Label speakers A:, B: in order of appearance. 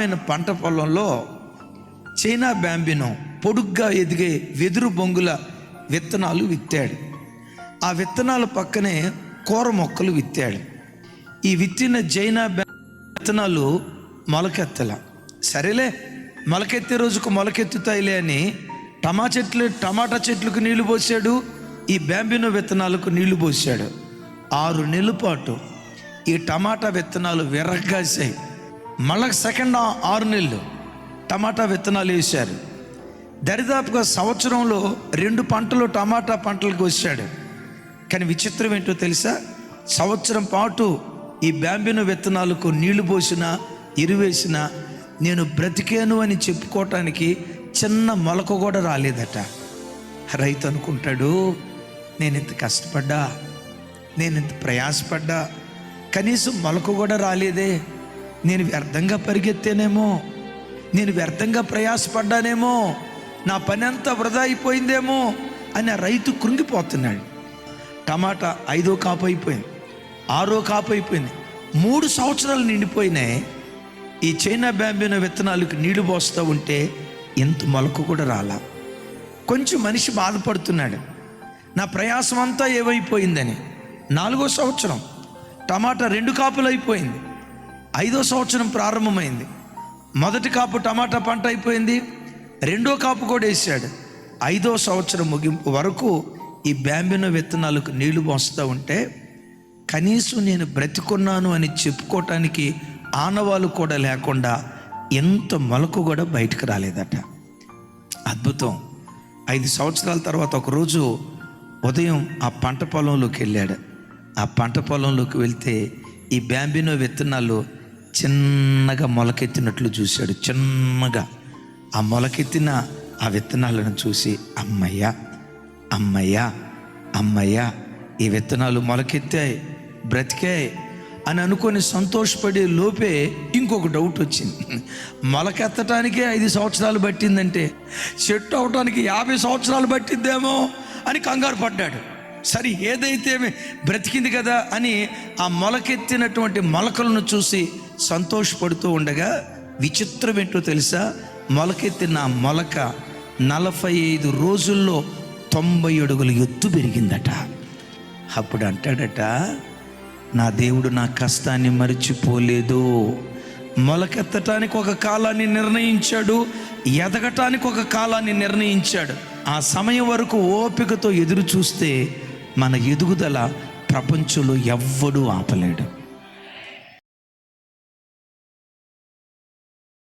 A: ఆయన పంట పొలంలో చైనా బ్యాంబినో పొడుగ్గా ఎదిగే వెదురు బొంగుల విత్తనాలు విత్తాడు. ఆ విత్తనాల పక్కనే కూర మొక్కలు విత్తాడు. ఈ విత్తిన చైనా విత్తనాలు మొలకెత్తల. సరేలే, మొలకెత్తే రోజుకు మొలకెత్తుతాయిలే అని టమాటా చెట్లకు నీళ్లు పోసాడు. ఈ బ్యాంబినో విత్తనాలకు నీళ్లు పోసాడు. 6 నెలల పాటు ఈ టమాటా విత్తనాలు విరగ్గాసాయి. మళ్ళీ సెకండ్ 6 నెలలు టమాటా విత్తనాలు వేశారు. దరిదాపుగా సంవత్సరంలో 2 పంటలు టమాటా పంటలకు వచ్చాడు. కానీ విచిత్రం ఏంటో తెలుసా? సంవత్సరం పాటు ఈ బ్యాంబినో విత్తనాలకు నీళ్లు పోసినా ఎరువేసినా నేను బ్రతికేను అని చెప్పుకోవటానికి చిన్న మొలక కూడా రాలేదట. రైతు అనుకుంటాడు, నేను ఇంత కష్టపడ్డా, నేను ఇంత ప్రయాసపడ్డా, కనీసం మొలక కూడా రాలేదే, నేను వ్యర్థంగా పరిగెత్తేనేమో, నేను వ్యర్థంగా ప్రయాసపడ్డానేమో, నా పని అంతా వృధా అయిపోయిందేమో అని ఆ రైతు కృంగిపోతున్నాడు. టమాటా 5వ కాపు అయిపోయింది, 6వ కాపు అయిపోయింది, 3 సంవత్సరాలు నిండిపోయినాయి. ఈ చైనా బ్యాంబినో విత్తనాలకు నీళ్లు పోస్తూ ఉంటే ఎంత మొలక కూడా రాలా. కొంచెం మనిషి బాధపడుతున్నాడు, నా ప్రయాసం అంతా ఏమైపోయిందని. 4వ సంవత్సరం టమాటా 2 కాపులు అయిపోయింది. 5వ సంవత్సరం ప్రారంభమైంది. మొదటి కాపు టమాటా పంట అయిపోయింది, 2వ కాపు కూడా వేసాడు. 5వ సంవత్సరం ముగింపు వరకు ఈ బ్యాంబినో విత్తనాలకు నీళ్లు పోస్తూ ఉంటే కనీసం నేను బ్రతికున్నాను అని చెప్పుకోవటానికి ఆనవాళ్ళు కూడా లేకుండా ఎంత మొలకు కూడా బయటకు రాలేదట. అద్భుతం. 5 సంవత్సరాల తర్వాత ఒకరోజు ఉదయం ఆ పంట పొలంలోకి వెళ్ళాడు. ఆ పంట పొలంలోకి వెళ్తే ఈ బ్యాంబినో విత్తనాలు చిన్నగా మొలకెత్తినట్లు చూశాడు. చిన్నగా ఆ మొలకెత్తిన ఆ విత్తనాలను చూసి అమ్మయ్యా అమ్మయ్యా అమ్మయ్యా, ఈ విత్తనాలు మొలకెత్తాయి, బ్రతికాయి అని అనుకొని సంతోషపడే లోపే ఇంకొక డౌట్ వచ్చింది. మొలకెత్తటానికే 5 సంవత్సరాలు పట్టిందంటే చెట్టు అవటానికి 50 సంవత్సరాలు పట్టిద్దేమో అని కంగారు పడ్డాడు. సరే, ఏదైతే బ్రతికింది కదా అని ఆ మొలకెత్తినటువంటి మొలకలను చూసి సంతోషపడుతూ ఉండగా విచిత్రం ఏంటో తెలుసా? మొలకెత్తిన మొలక 45 రోజుల్లో 90 అడుగుల ఎత్తు పెరిగిందట. అప్పుడు అంటాడట, నా దేవుడు నా కష్టాన్ని మరిచిపోలేదు. మొలకెత్తటానికి ఒక కాలాన్ని నిర్ణయించాడు, ఎదగటానికి ఒక కాలాన్ని నిర్ణయించాడు. ఆ సమయం వరకు ఓపికతో ఎదురు చూస్తే మన ఎదుగుదల ప్రపంచంలో ఎవ్వడూ ఆపలేడు.